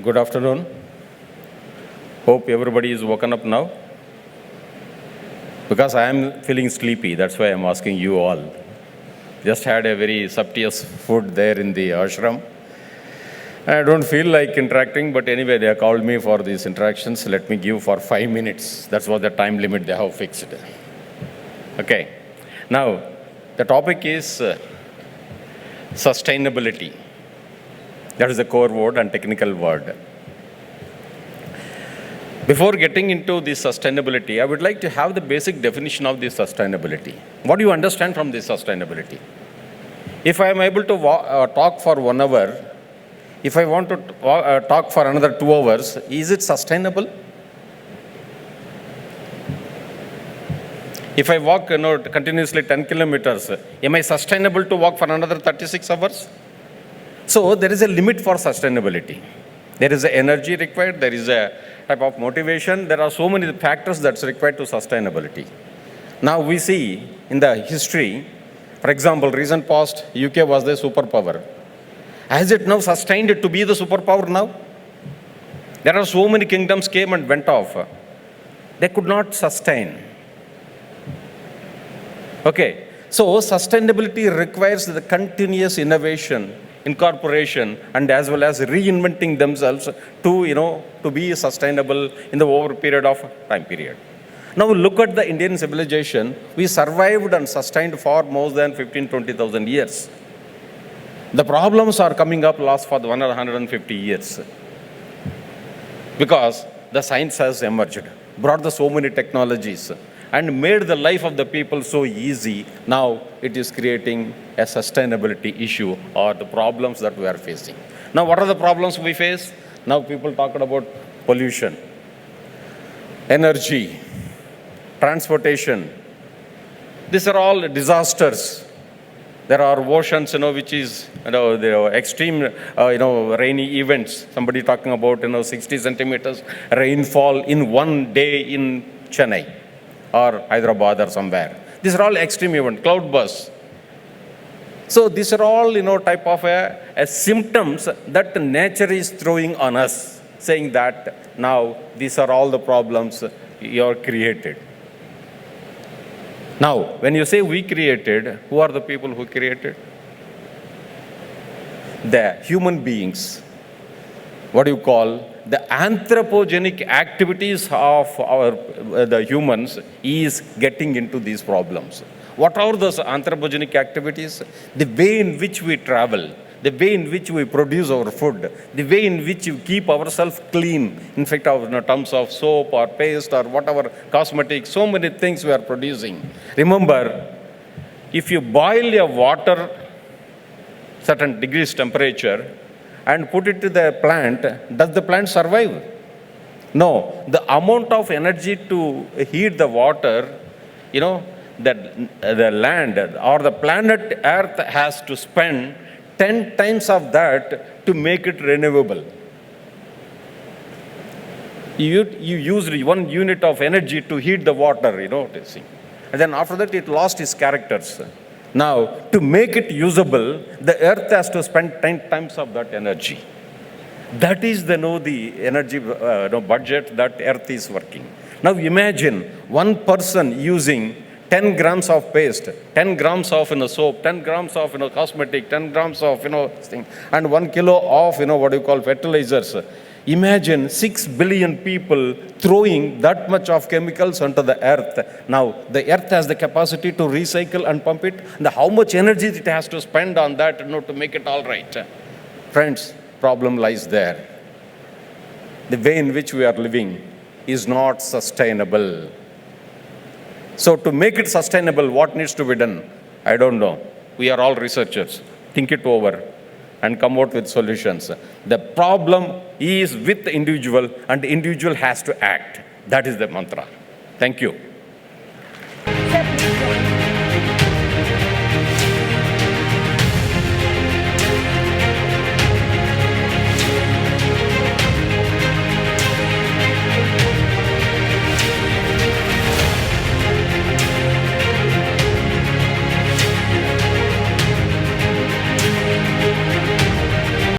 Good afternoon. Hope everybody is woken up now. Because I am feeling sleepy, that's why I'm asking you all. Just had a very sumptuous food there in the ashram. I don't feel like interacting, but anyway, they have called me for these interactions. Let me give for 5 minutes. That's what the time limit they have fixed. Okay. Now, the topic is sustainability. That is the core word and technical word. Before getting into this sustainability, I would like to have the basic definition of this sustainability. What do you understand from this sustainability? If I am able to talk for 1 hour, if I want to talk for another 2 hours, is it sustainable? If I walk continuously 10 kilometers, am I sustainable to walk for another 36 hours? So there is a limit for sustainability. There is energy required, there is a type of motivation, there are so many factors that's required to sustainability. Now we see in the history, for example, recent past, UK was the superpower. Has it now sustained to be the superpower now? There are so many kingdoms came and went off. They could not sustain. Okay, so sustainability requires the continuous innovation, incorporation, and as well as reinventing themselves to be sustainable in the over period of time period. Now look at the Indian civilization. We survived and sustained for more than 15-20,000 years. The problems are coming up last for 150 years. Because the science has emerged, brought the so many technologies, and made the life of the people so easy. Now it is creating a sustainability issue or the problems that we are facing. Now what are the problems we face? Now people talk about pollution, energy, transportation. These are all disasters. There are oceans, which is, the extreme, rainy events. Somebody talking about, 60 centimeters rainfall in one day in Chennai or Hyderabad or somewhere. These are all extreme events, cloud bursts. So these are all, type of a symptoms that nature is throwing on us, saying that now these are all the problems you are created. Now, when you say we created, who are the people who created? The human beings. What do you call? The anthropogenic activities of the humans is getting into these problems. What are those anthropogenic activities? The way in which we travel, the way in which we produce our food, the way in which we keep ourselves clean, in fact, in terms of soap or paste or whatever, cosmetics, so many things we are producing. Remember, if you boil your water, certain degrees temperature, and put it to the plant, does the plant survive? No. The amount of energy to heat the water, the land or the planet Earth has to spend 10 times of that to make it renewable. You used 1 unit of energy to heat the water, and then after that it lost its characters. Now, to make it usable, the earth has to spend 10 times of that energy. That is the energy budget that earth is working. Now imagine one person using 10 grams of paste, 10 grams of soap, 10 grams of cosmetic, 10 grams of thing, and 1 kilo of fertilizers. Imagine 6 billion people throwing that much of chemicals onto the earth. Now, the earth has the capacity to recycle and pump it. And how much energy it has to spend on that to make it all right? Friends, problem lies there. The way in which we are living is not sustainable. So to make it sustainable, what needs to be done? I don't know. We are all researchers. Think it over and come out with solutions. The problem is with the individual, and the individual has to act. That is the mantra. Thank you.